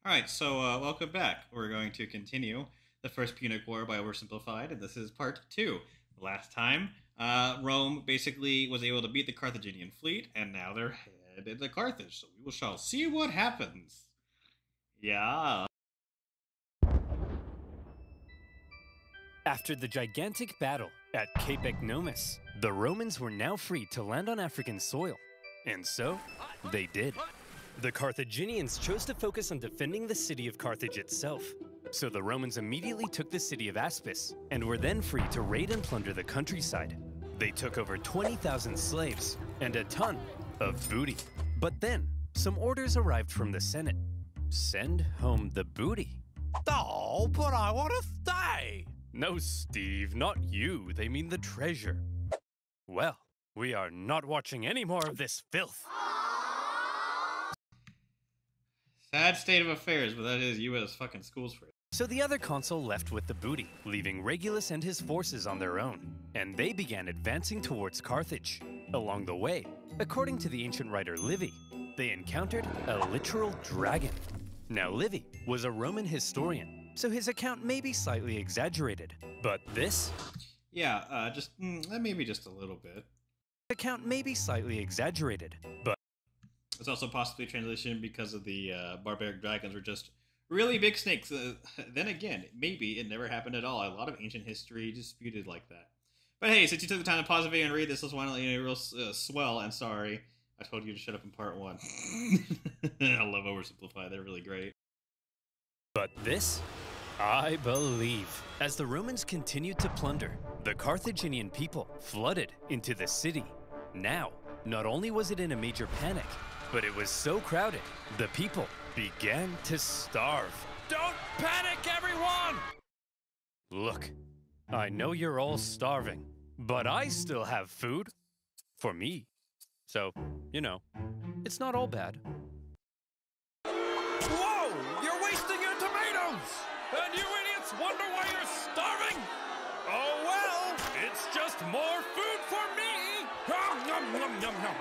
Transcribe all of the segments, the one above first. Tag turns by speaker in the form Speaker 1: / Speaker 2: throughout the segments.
Speaker 1: Alright, so welcome back. We're going to continue the First Punic War by OverSimplified, and this is part 2. Last time, Rome basically was able to beat the Carthaginian fleet, and now they're headed to Carthage, so we shall see what happens. Yeah.
Speaker 2: After the gigantic battle at Cape Ecnomus, the Romans were now free to land on African soil. And so, they did. The Carthaginians chose to focus on defending the city of Carthage itself. So the Romans immediately took the city of Aspis, and were then free to raid and plunder the countryside. They took over 20,000 slaves, and a ton of booty. But then, some orders arrived from the Senate. Send home the booty.
Speaker 3: Oh, but I want to stay!
Speaker 2: No, Steve, not you. They mean the treasure. Well, we are not watching any more of this filth.
Speaker 1: Sad state of affairs, but that is U.S. fucking schools for it.
Speaker 2: So the other consul left with the booty, leaving Regulus and his forces on their own, and they began advancing towards Carthage. Along the way, according to the ancient writer Livy, they encountered a literal dragon. Now Livy was a Roman historian, so his account may be slightly exaggerated, but this...
Speaker 1: Yeah, maybe just a little bit.
Speaker 2: Account may be slightly exaggerated, but
Speaker 1: it's also possibly a translation because of the barbaric dragons were just really big snakes. Then again, maybe it never happened at all. A lot of ancient history disputed like that. But hey, since you took the time to pause the video and read this, let's want to let you know real swell. And sorry, I told you to shut up in part 1. I love OverSimplified. They're really great.
Speaker 2: But this, I believe. As the Romans continued to plunder, the Carthaginian people flooded into the city. Now, not only was it in a major panic, but it was so crowded, the people began to starve.
Speaker 3: Don't panic, everyone!
Speaker 2: Look, I know you're all starving, but I still have food. For me. So, you know, it's not all bad.
Speaker 3: Whoa! You're wasting your tomatoes! And you idiots wonder why you're starving? Oh well, it's just more food for me! Nom, nom, nom, nom, nom.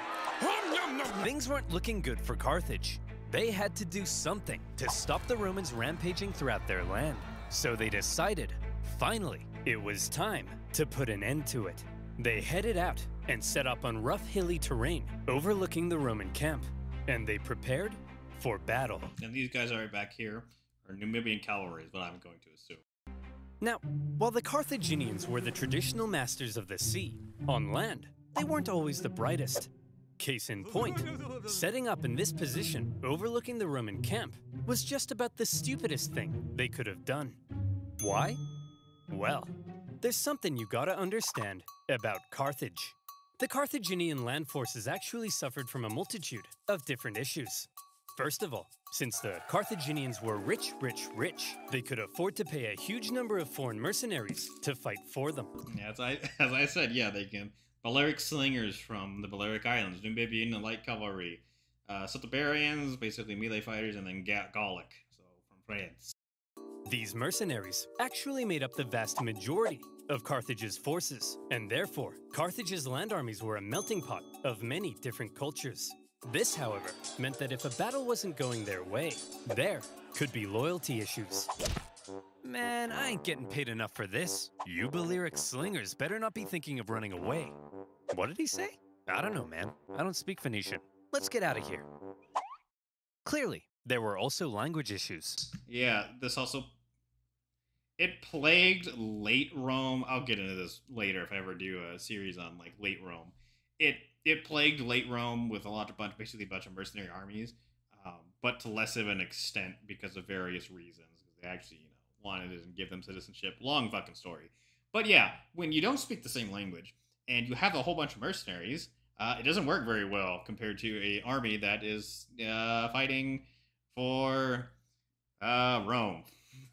Speaker 2: Things weren't looking good for Carthage. They had to do something to stop the Romans rampaging throughout their land. So they decided, finally, it was time to put an end to it. They headed out and set up on rough hilly terrain overlooking the Roman camp, and they prepared for battle.
Speaker 1: And these guys right back here are Numidian cavalry is what I'm going to assume.
Speaker 2: Now, while the Carthaginians were the traditional masters of the sea, on land, they weren't always the brightest. Case in point, setting up in this position overlooking the Roman camp was just about the stupidest thing they could have done. Why? Well, there's something you gotta understand about Carthage. The Carthaginian land forces actually suffered from a multitude of different issues. First of all, since the Carthaginians were rich, they could afford to pay a huge number of foreign mercenaries to fight for them.
Speaker 1: Yeah, as I said, yeah, they can. Balearic slingers from the Balearic Islands, Numidian light cavalry, Celtiberians, basically melee fighters, and then Gallic, so from France.
Speaker 2: These mercenaries actually made up the vast majority of Carthage's forces, and therefore, Carthage's land armies were a melting pot of many different cultures. This, however, meant that if a battle wasn't going their way, there could be loyalty issues. Man, I ain't getting paid enough for this. You Balearic slingers better not be thinking of running away. What did he say? I don't know, man. I don't speak Phoenician. Let's get out of here. Clearly, there were also language issues.
Speaker 1: Yeah, this also... It plagued late Rome. I'll get into this later if I ever do a series on, like, late Rome. It plagued late Rome with basically a bunch of mercenary armies, but to less of an extent because of various reasons. They actually, wanted to give them citizenship. Long fucking story. But yeah, when you don't speak the same language and you have a whole bunch of mercenaries, it doesn't work very well compared to an army that is fighting for Rome.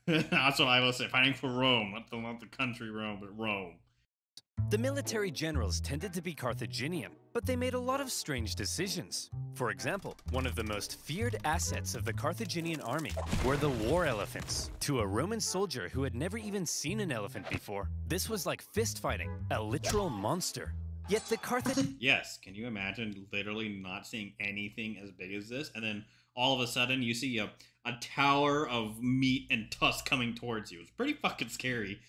Speaker 1: That's what I will say. Fighting for Rome. Not the country Rome, but Rome.
Speaker 2: The military generals tended to be Carthaginian, but they made a lot of strange decisions. For example, one of the most feared assets of the Carthaginian army were the war elephants. To a Roman soldier who had never even seen an elephant before, this was like fist fighting, a literal monster. Yet the Carthaginians...
Speaker 1: Yes, can you imagine literally not seeing anything as big as this? And then all of a sudden you see a tower of meat and tusk coming towards you. It's pretty fucking scary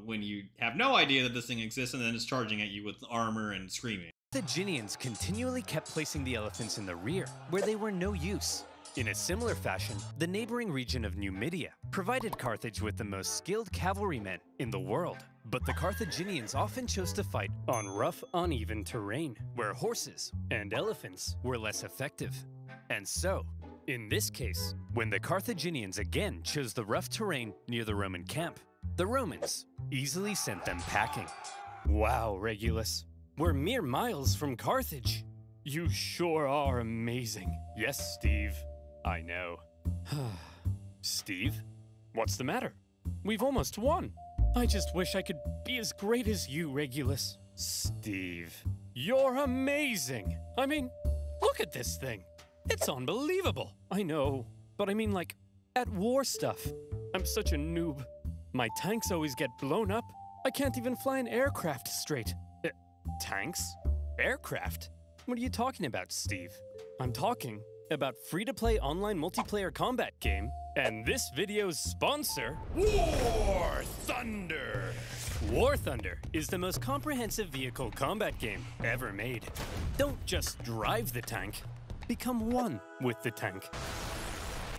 Speaker 1: when you have no idea that this thing exists and then it's charging at you with armor and screaming.
Speaker 2: The Carthaginians continually kept placing the elephants in the rear, where they were no use. In a similar fashion, the neighboring region of Numidia provided Carthage with the most skilled cavalrymen in the world. But the Carthaginians often chose to fight on rough, uneven terrain, where horses and elephants were less effective. And so, in this case, when the Carthaginians again chose the rough terrain near the Roman camp, the Romans easily sent them packing. Wow, Regulus, we're mere miles from Carthage. You sure are amazing. Yes, Steve, I know. Steve, what's the matter? We've almost won. I just wish I could be as great as you, Regulus. Steve, you're amazing. I mean, look at this thing. It's unbelievable. I know, but I mean like, at war stuff. I'm such a noob. My tanks always get blown up. I can't even fly an aircraft straight. Tanks? Aircraft? What are you talking about, Steve? I'm talking about free-to-play online multiplayer combat game, and this video's sponsor, War Thunder! War Thunder is the most comprehensive vehicle combat game ever made. Don't just drive the tank, become one with the tank.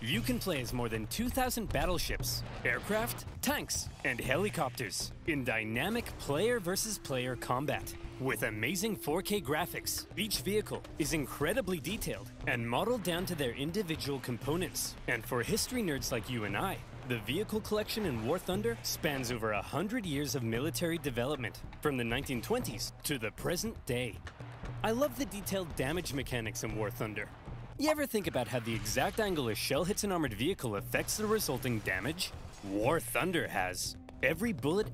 Speaker 2: You can play as more than 2,000 battleships, aircraft, tanks, and helicopters in dynamic player versus player combat. With amazing 4K graphics, each vehicle is incredibly detailed and modeled down to their individual components. And for history nerds like you and I, the vehicle collection in War Thunder spans over 100 years of military development, from the 1920s to the present day. I love the detailed damage mechanics in War Thunder. You ever think about how the exact angle a shell hits an armored vehicle affects the resulting damage? War Thunder has. Every bullet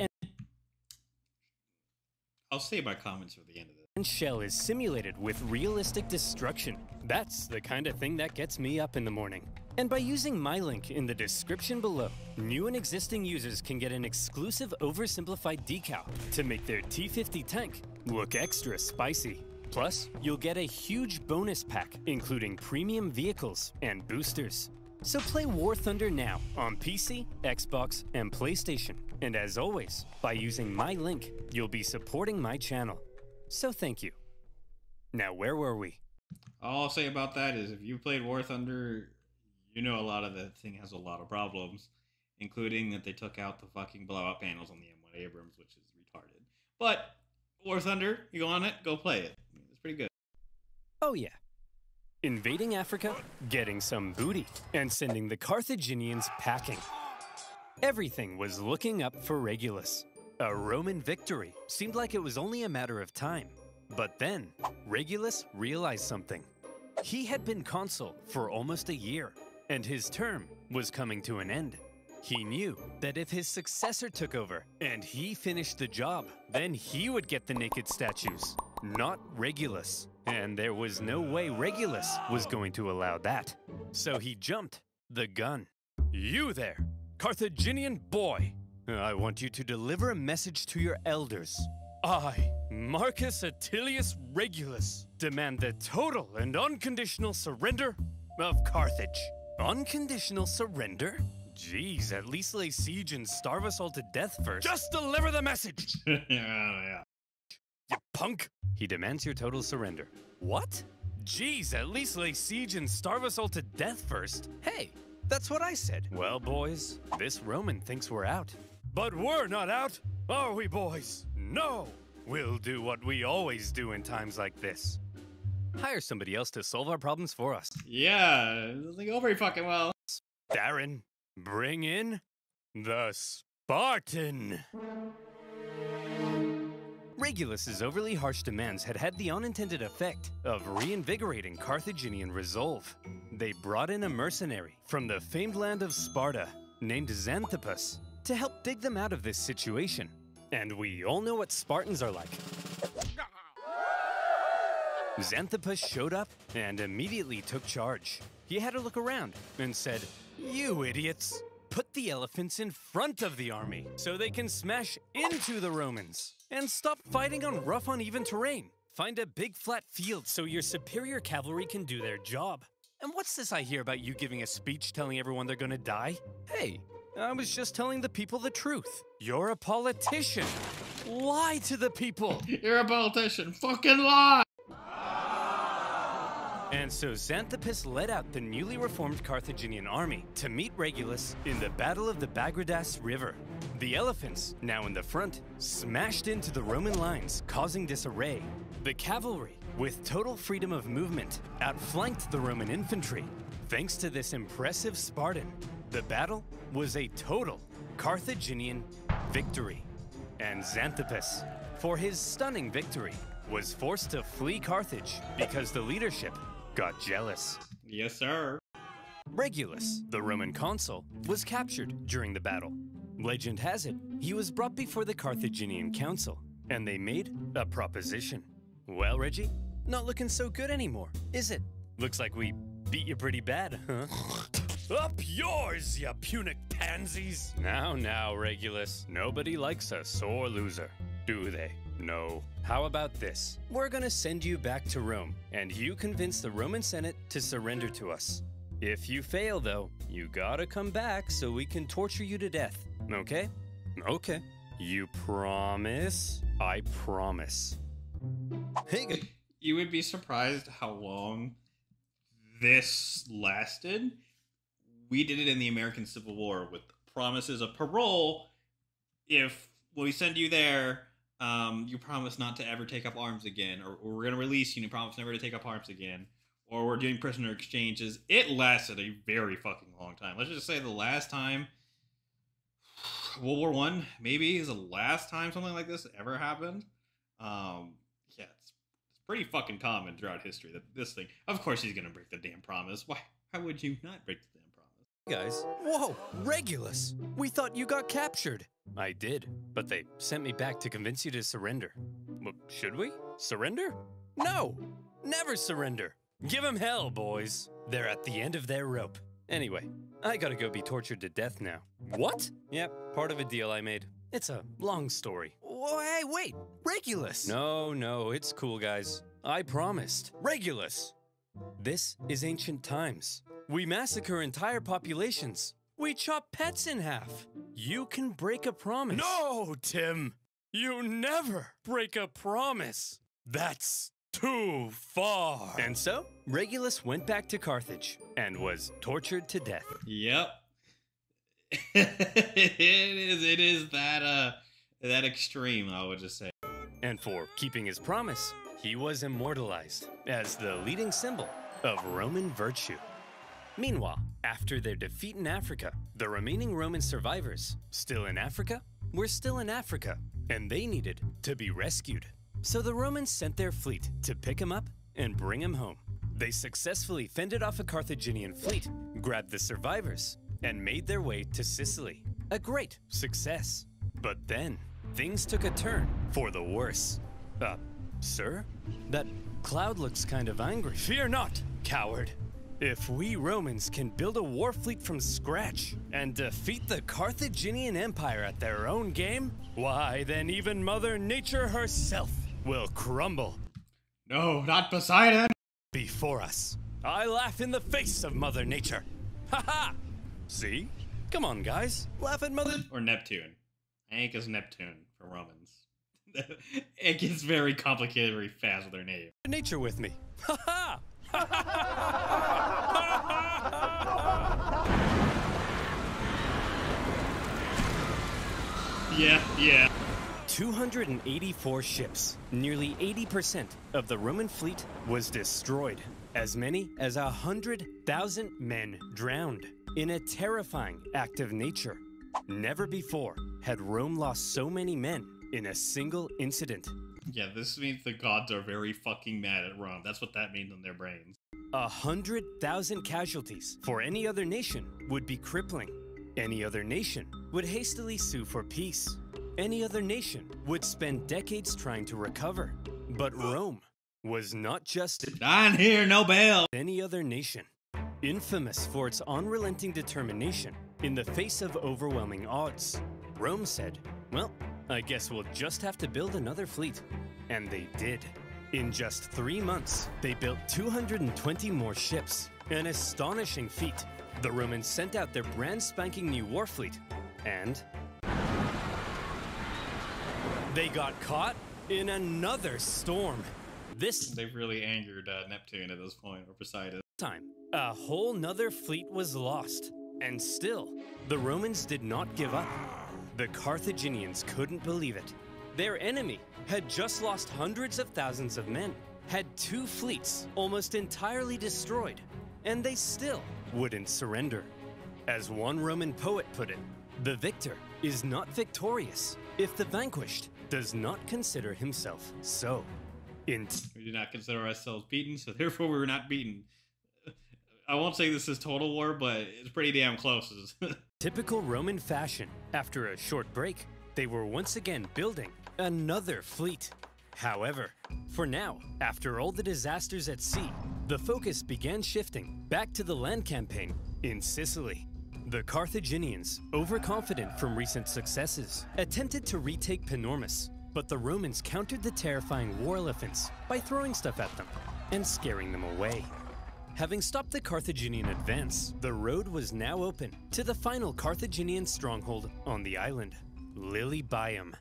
Speaker 1: I'll save my comments for the end of this.
Speaker 2: and shell is simulated with realistic destruction. That's the kind of thing that gets me up in the morning. And by using my link in the description below, new and existing users can get an exclusive OverSimplified decal to make their T50 tank look extra spicy. Plus, you'll get a huge bonus pack, including premium vehicles and boosters. So play War Thunder now on PC, Xbox, and PlayStation. And as always, by using my link, you'll be supporting my channel. So thank you. Now, where were we?
Speaker 1: All I'll say about that is if you played War Thunder, you know a lot of that thing has a lot of problems, including that they took out the fucking blowout panels on the M1 Abrams, which is retarded. But War Thunder, you go on it, go play it. It's pretty good.
Speaker 2: Oh yeah. Invading Africa, getting some booty, and sending the Carthaginians packing. Everything was looking up for Regulus. A Roman victory seemed like it was only a matter of time. But then, Regulus realized something. He had been consul for almost a year, and his term was coming to an end. He knew that if his successor took over and he finished the job, then he would get the naked statues, not Regulus. And there was no way Regulus was going to allow that. So he jumped the gun. You there, Carthaginian boy. I want you to deliver a message to your elders. I, Marcus Attilius Regulus, demand the total and unconditional surrender of Carthage. Unconditional surrender? Jeez, at least lay siege and starve us all to death first. Just deliver the message!
Speaker 1: Yeah.
Speaker 2: You punk! He demands your total surrender. What? Jeez, at least lay siege and starve us all to death first. Hey, that's what I said. Well, boys, this Roman thinks we're out. But we're not out, are we, boys? No! We'll do what we always do in times like this. Hire somebody else to solve our problems for us.
Speaker 1: Yeah, it doesn't go very fucking well.
Speaker 2: Darren, bring in the Spartan. Regulus's overly harsh demands had the unintended effect of reinvigorating Carthaginian resolve. They brought in a mercenary from the famed land of Sparta named Xanthippus to help dig them out of this situation. And we all know what Spartans are like. Xanthippus showed up and immediately took charge. He had a look around and said, "You idiots! Put the elephants in front of the army so they can smash into the Romans. And stop fighting on rough, uneven terrain. Find a big flat field so your superior cavalry can do their job. And what's this I hear about you giving a speech telling everyone they're gonna die? Hey, I was just telling the people the truth. You're a politician. Lie to the people.
Speaker 1: You're a politician. Fucking lie!
Speaker 2: And so Xanthippus led out the newly reformed Carthaginian army to meet Regulus in the Battle of the Bagradas River. The elephants, now in the front, smashed into the Roman lines, causing disarray. The cavalry, with total freedom of movement, outflanked the Roman infantry. Thanks to this impressive Spartan, the battle was a total Carthaginian victory. And Xanthippus, for his stunning victory, was forced to flee Carthage because the leadership got jealous.
Speaker 1: Yes, sir.
Speaker 2: Regulus, the Roman consul, was captured during the battle. Legend has it, he was brought before the Carthaginian council, and they made a proposition. Well, Reggie, not looking so good anymore, is it? Looks like we beat you pretty bad, huh?
Speaker 3: Up yours, you Punic pansies!
Speaker 2: Now, Regulus, nobody likes a sore loser, do they? No. How about this? We're gonna send you back to Rome, and you convince the Roman Senate to surrender to us. If you fail, though, you gotta come back so we can torture you to death, okay? Okay. You promise? I promise. Hey,
Speaker 1: You would be surprised how long this lasted. We did it in the American Civil War with promises of parole. If we send you there, you promise not to ever take up arms again, or we're going to release you and you promise never to take up arms again, or we're doing prisoner exchanges. It lasted a very fucking long time. Let's just say the last time, World War I, maybe, is the last time something like this ever happened. Yeah, it's pretty fucking common throughout history that this thing, of course he's going to break the damn promise. Why would you not break the damn promise?
Speaker 2: guys. Whoa, Regulus! We thought you got captured. I did, but they sent me back to convince you to surrender. Well, should we? Surrender? No! Never surrender! Give 'em hell, boys. They're at the end of their rope. Anyway, I gotta go be tortured to death now. What? Yep, part of a deal I made. It's a long story. Oh, hey, wait! Regulus! No, it's cool, guys. I promised. Regulus! This is ancient times. We massacre entire populations. We chop pets in half. You can break a promise.
Speaker 3: No, Tim! You never break a promise! That's too far!
Speaker 2: And so, Regulus went back to Carthage and was tortured to death.
Speaker 1: Yep. it is that extreme, I would just say.
Speaker 2: And for keeping his promise, he was immortalized as the leading symbol of Roman virtue. Meanwhile, after their defeat in Africa, the remaining Roman survivors, still in Africa, were still in Africa, and they needed to be rescued. So the Romans sent their fleet to pick him up and bring him home. They successfully fended off a Carthaginian fleet, grabbed the survivors, and made their way to Sicily. A great success. But then, things took a turn for the worse. Sir? That cloud looks kind of angry.
Speaker 3: Fear not, coward.
Speaker 2: If we Romans can build a war fleet from scratch and defeat the Carthaginian Empire at their own game, why, then even Mother Nature herself will crumble.
Speaker 1: No, not Poseidon!
Speaker 2: Before us. I laugh in the face of Mother Nature. Ha ha! See? Come on, guys. Laugh at Mother...
Speaker 1: Or Neptune. I think it's Neptune for Romans. It gets very complicated very fast with their name.
Speaker 2: Nature with me. Ha ha!
Speaker 1: Yeah.
Speaker 2: 284 ships, nearly 80% of the Roman fleet was destroyed. As many as 100,000 men drowned in a terrifying act of nature. Never before had Rome lost so many men in a single incident.
Speaker 1: Yeah, this means the gods are very fucking mad at Rome. That's what that means in their brains.
Speaker 2: 100,000 casualties for any other nation would be crippling. Any other nation would hastily sue for peace. Any other nation would spend decades trying to recover. But Rome was not just
Speaker 1: Not here, no bail.
Speaker 2: any other nation. Infamous for its unrelenting determination in the face of overwhelming odds, Rome said, well, I guess we'll just have to build another fleet. And they did. In just 3 months, they built 220 more ships, An astonishing feat. The Romans sent out their brand spanking new war fleet, and they got caught in another storm.
Speaker 1: They've really angered Neptune at this point, or Poseidon.
Speaker 2: Time, a whole nother fleet was lost. And still, the Romans did not give up. The Carthaginians couldn't believe it. Their enemy had just lost hundreds of thousands of men, had 2 fleets almost entirely destroyed, and they still wouldn't surrender. As one Roman poet put it, the victor is not victorious if the vanquished does not consider himself so.
Speaker 1: We do not consider ourselves beaten, so therefore we were not beaten. I won't say this is total war, but it's pretty damn close.
Speaker 2: Typical Roman fashion, after a short break, they were once again building another fleet. However, for now, after all the disasters at sea, the focus began shifting back to the land campaign in Sicily. The Carthaginians, overconfident from recent successes, attempted to retake Panormus, but the Romans countered the terrifying war elephants by throwing stuff at them and scaring them away. Having stopped the Carthaginian advance, the road was now open to the final Carthaginian stronghold on the island, Lilybaeum.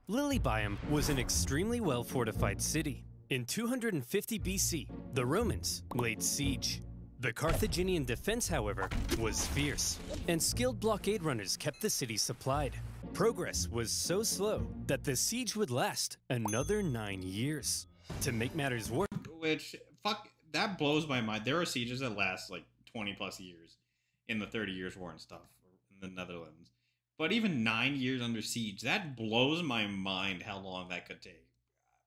Speaker 2: Lilybaeum was an extremely well-fortified city. In 250 BC, the Romans laid siege. The Carthaginian defense, however, was fierce, and skilled blockade runners kept the city supplied. Progress was so slow that the siege would last another 9 years. To make matters worse,
Speaker 1: that blows my mind. There are sieges that last like 20 plus years in the 30 Years' War and stuff in the Netherlands. But even 9 years under siege, that blows my mind how long that could take.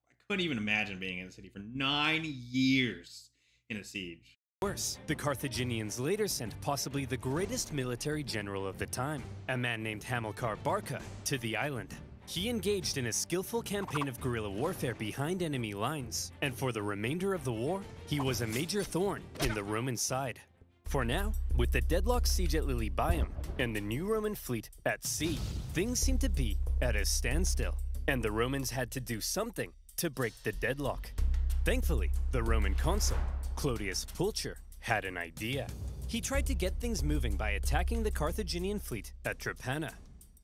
Speaker 1: I couldn't even imagine being in a city for 9 years in a siege.
Speaker 2: Worse, the Carthaginians later sent possibly the greatest military general of the time, a man named Hamilcar Barca, to the island. He engaged in a skillful campaign of guerrilla warfare behind enemy lines, and for the remainder of the war, he was a major thorn in the Roman side. For now, with the deadlocked siege at Lilybaeum and the new Roman fleet at sea, things seemed to be at a standstill, and the Romans had to do something to break the deadlock. Thankfully, the Roman consul, Clodius Pulcher, had an idea. He tried to get things moving by attacking the Carthaginian fleet at Trapana.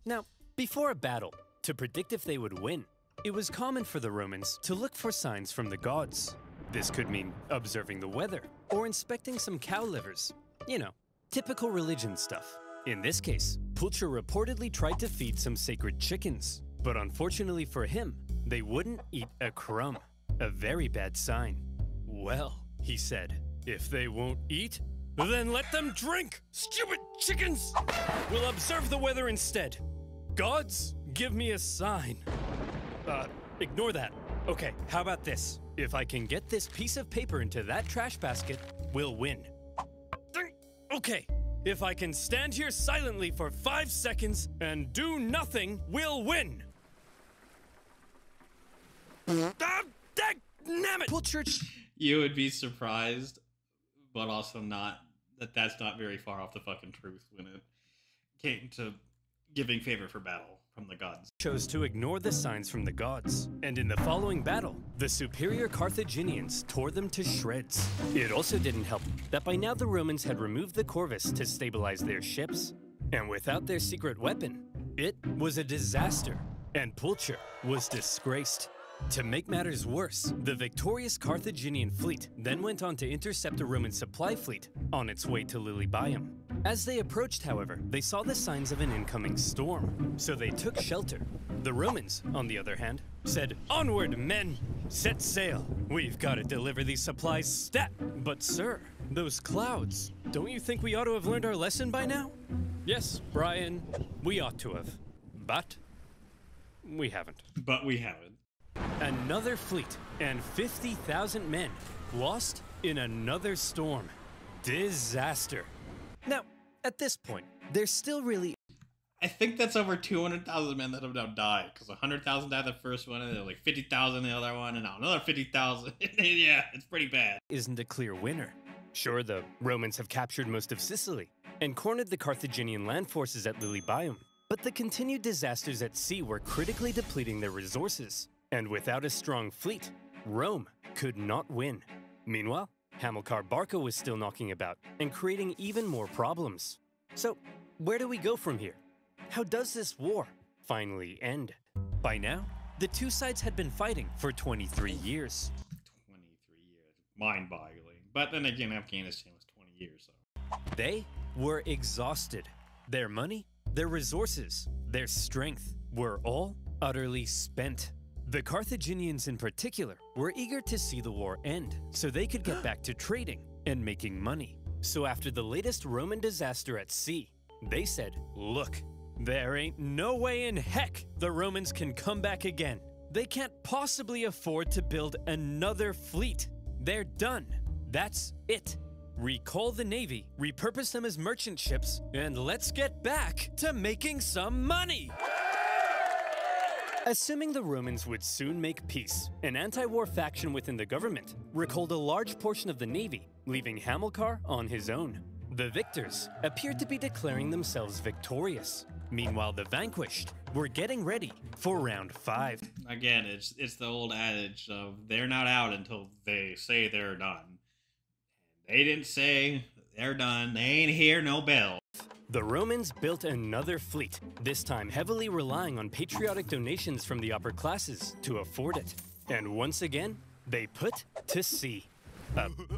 Speaker 2: Now, before a battle, to predict if they would win, it was common for the Romans to look for signs from the gods. This could mean observing the weather or inspecting some cow livers. You know, typical religion stuff. In this case, Pulcher reportedly tried to feed some sacred chickens, but unfortunately for him, they wouldn't eat a crumb. A very bad sign. Well, he said, if they won't eat, then let them drink! Stupid chickens! We'll observe the weather instead. Gods, give me a sign. Ignore that. Okay, how about this? If I can get this piece of paper into that trash basket, we'll win. Okay, if I can stand here silently for 5 seconds and do nothing, we'll win. Dagnabbit! Pulcher.
Speaker 1: You would be surprised, but also not, that's not very far off the fucking truth when it came to giving favor for battle from the gods.
Speaker 2: Chose to ignore the signs from the gods, and in the following battle, the superior Carthaginians tore them to shreds. It also didn't help that by now the Romans had removed the corvus to stabilize their ships, and without their secret weapon, it was a disaster, and Pulcher was disgraced. To make matters worse, the victorious Carthaginian fleet then went on to intercept a Roman supply fleet on its way to Lilybaeum. As they approached, however, they saw the signs of an incoming storm, so they took shelter. The Romans, on the other hand, said, "Onward, men! Set sail! We've got to deliver these supplies stat!" But sir, those clouds, don't you think we ought to have learned our lesson by now? Yes, Brian, we ought to have. But we haven't.
Speaker 1: But we haven't.
Speaker 2: Another fleet and 50,000 men lost in another storm. Disaster. Now, at this point, there's still really...
Speaker 1: I think that's over 200,000 men that have now died, because 100,000 died the first one, and then like 50,000 the other one, and now another 50,000. Yeah, it's pretty bad.
Speaker 2: Isn't a clear winner. Sure, the Romans have captured most of Sicily and cornered the Carthaginian land forces at Lilybaeum, but the continued disasters at sea were critically depleting their resources. And without a strong fleet, Rome could not win. Meanwhile, Hamilcar Barca was still knocking about and creating even more problems. So, where do we go from here? How does this war finally end? By now, the two sides had been fighting for 23 years.
Speaker 1: 23 years. Mind-boggling. But then again, Afghanistan was 20 years, so.
Speaker 2: They were exhausted. Their money, their resources, their strength were all utterly spent. The Carthaginians in particular were eager to see the war end so they could get back to trading and making money. So after the latest Roman disaster at sea, they said, look, there ain't no way in heck the Romans can come back again. They can't possibly afford to build another fleet. They're done. That's it. Recall the navy, repurpose them as merchant ships, and let's get back to making some money! Assuming the Romans would soon make peace, an anti-war faction within the government recalled a large portion of the navy, leaving Hamilcar on his own. The victors appeared to be declaring themselves victorious. Meanwhile, the vanquished were getting ready for round 5.
Speaker 1: Again, it's the old adage of they're not out until they say they're done. They didn't say they're done. They ain't hear no bell.
Speaker 2: The Romans built another fleet, this time heavily relying on patriotic donations from the upper classes to afford it. And once again, they put to sea.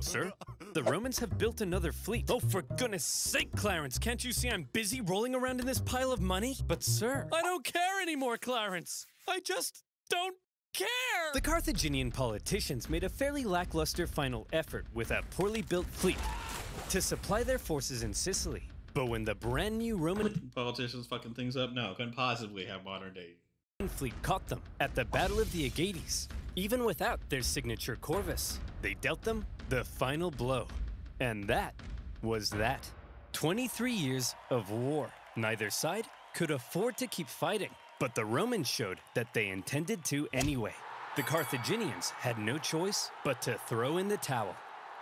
Speaker 2: Sir? The Romans have built another fleet. Oh, for goodness sake, Clarence, can't you see I'm busy rolling around in this pile of money? But sir, I don't care anymore, Clarence. I just don't care! The Carthaginian politicians made a fairly lackluster final effort with a poorly built fleet to supply their forces in Sicily. But when the brand new Roman
Speaker 1: Politicians fucking things up? No, couldn't possibly have modern day.
Speaker 2: Fleet caught them at the Battle of the Aegates. Even without their signature corvus, they dealt them the final blow. And that was that. 23 years of war. Neither side could afford to keep fighting, but the Romans showed that they intended to anyway. The Carthaginians had no choice but to throw in the towel.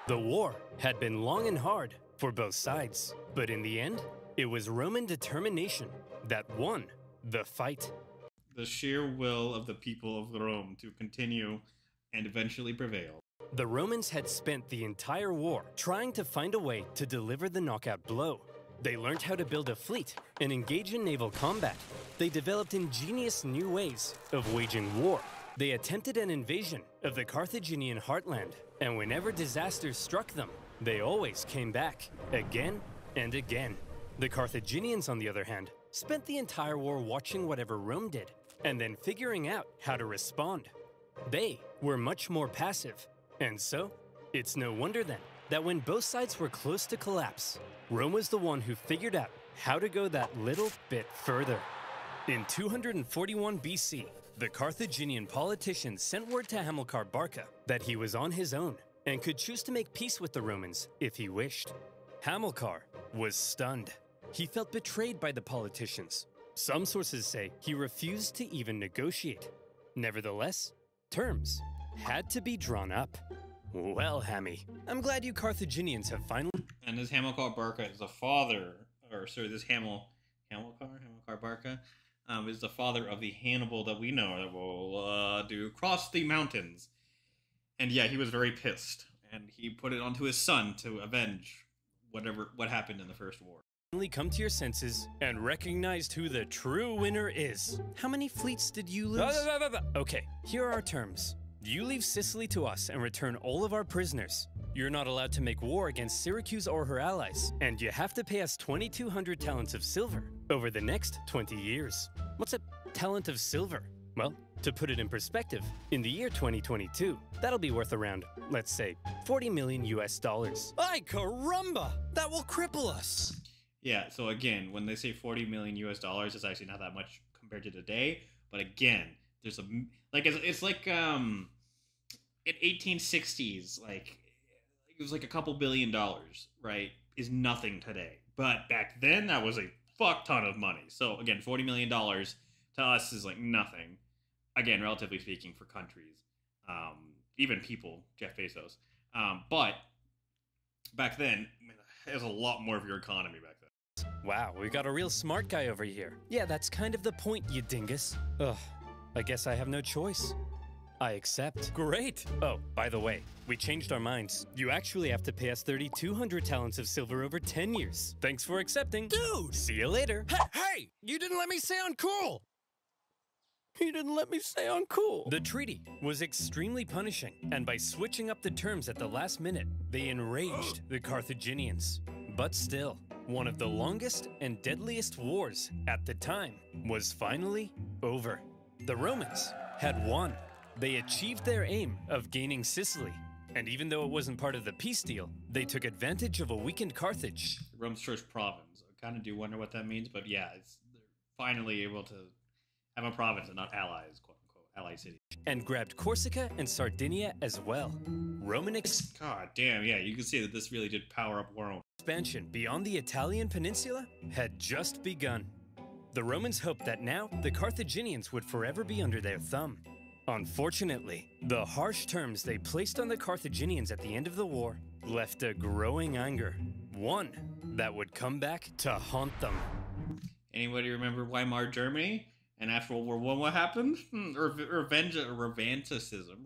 Speaker 2: The war had been long and hard for both sides, but in the end, it was Roman determination that won the fight.
Speaker 1: The sheer will of the people of Rome to continue and eventually prevail.
Speaker 2: The Romans had spent the entire war trying to find a way to deliver the knockout blow. They learned how to build a fleet and engage in naval combat. They developed ingenious new ways of waging war. They attempted an invasion of the Carthaginian heartland, and whenever disasters struck them, they always came back, again and again. The Carthaginians, on the other hand, spent the entire war watching whatever Rome did, and then figuring out how to respond. They were much more passive, and so, it's no wonder then that when both sides were close to collapse, Rome was the one who figured out how to go that little bit further. In 241 BC, the Carthaginian politicians sent word to Hamilcar Barca that he was on his own and could choose to make peace with the Romans if he wished. Hamilcar was stunned. He felt betrayed by the politicians. Some sources say he refused to even negotiate. Nevertheless, terms had to be drawn up. Well, Hammy, I'm glad you Carthaginians have finally...
Speaker 1: And this Hamilcar Barca is the father, or sorry, this Hamilcar Barca, is the father of the Hannibal that we know that will do cross the mountains. And yeah, he was very pissed, and he put it onto his son to avenge what happened in the First War.
Speaker 2: Finally come to your senses and recognized who the true winner is. How many fleets did you lose? Okay, here are our terms. You leave Sicily to us and return all of our prisoners. You're not allowed to make war against Syracuse or her allies, and you have to pay us 2,200 talents of silver over the next 20 years. What's a talent of silver? Well, to put it in perspective, in the year 2022, that'll be worth around, let's say, 40 million US dollars. Ay caramba! That will cripple us!
Speaker 1: Yeah, so again, when they say 40 million US dollars, it's actually not that much compared to today. But again, there's it's like in 1860s, like it was like a couple $1 billion, right? Is nothing today. But back then, that was a fuck ton of money. So again, $40 million to us is like nothing. Again, relatively speaking, for countries, even people, Jeff Bezos. But back then, there's a lot more of your economy back then.
Speaker 2: Wow, we got a real smart guy over here. Yeah, that's kind of the point, you dingus. Ugh, I guess I have no choice. I accept. Great. Oh, by the way, we changed our minds. You actually have to pay us 3,200 talents of silver over 10 years. Thanks for accepting.
Speaker 3: Dude!
Speaker 2: See you later.
Speaker 3: Hey! You didn't let me say uncool!
Speaker 2: He didn't let me say uncool. The treaty was extremely punishing, and by switching up the terms at the last minute, they enraged the Carthaginians. But still, one of the longest and deadliest wars at the time was finally over. The Romans had won. They achieved their aim of gaining Sicily, and even though it wasn't part of the peace deal, they took advantage of a weakened Carthage.
Speaker 1: Rome's first province. I kind of do wonder what that means, but yeah, they're finally able to have a province and not allies, quote unquote, allied cities.
Speaker 2: And grabbed Corsica and Sardinia as well. Roman
Speaker 1: God damn, yeah, you can see that this really did power up Rome.
Speaker 2: Expansion beyond the Italian peninsula had just begun. The Romans hoped that now the Carthaginians would forever be under their thumb. Unfortunately, the harsh terms they placed on the Carthaginians at the end of the war left a growing anger, one that would come back to haunt them.
Speaker 1: Anybody remember Weimar Germany? And after World War I, what happened? Revanticism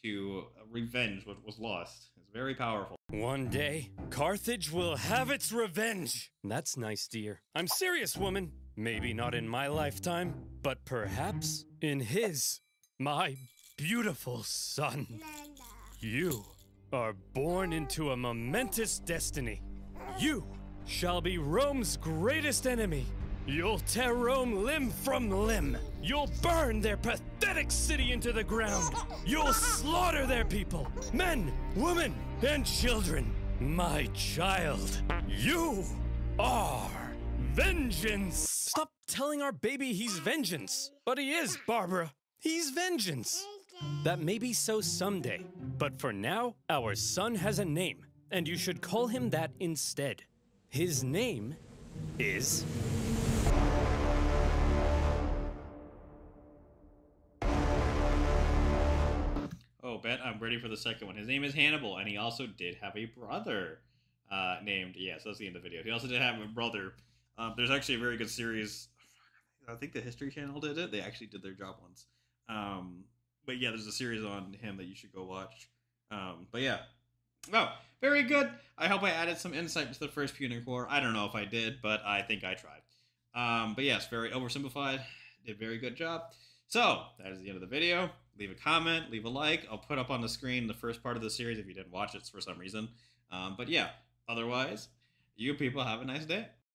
Speaker 1: to revenge what was lost. It's very powerful.
Speaker 2: One day, Carthage will have its revenge. That's nice, dear. I'm serious, woman. Maybe not in my lifetime, but perhaps in his. My beautiful son. You are born into a momentous destiny. You shall be Rome's greatest enemy. You'll tear Rome limb from limb. You'll burn their pathetic city into the ground. You'll slaughter their people, men, women, and children. My child, you are vengeance. Stop telling our baby he's vengeance. But he is, Barbara. He's vengeance. That may be so someday, but for now, our son has a name, and you should call him that instead. His name is...
Speaker 1: Oh, Ben, I'm ready for the second one. His name is Hannibal, and he also did have a brother named... Yes, that's the end of the video. He also did have a brother. There's actually a very good series. I think the History Channel did it. They actually did their job once. But yeah, there's a series on him that you should go watch. But yeah. Oh, very good. I hope I added some insight to the First Punic War. I don't know if I did, but I think I tried. But yes, very oversimplified. Did a very good job. So, that is the end of the video. Leave a comment, leave a like. I'll put up on the screen the first part of the series if you didn't watch it for some reason. But yeah, otherwise, you people have a nice day.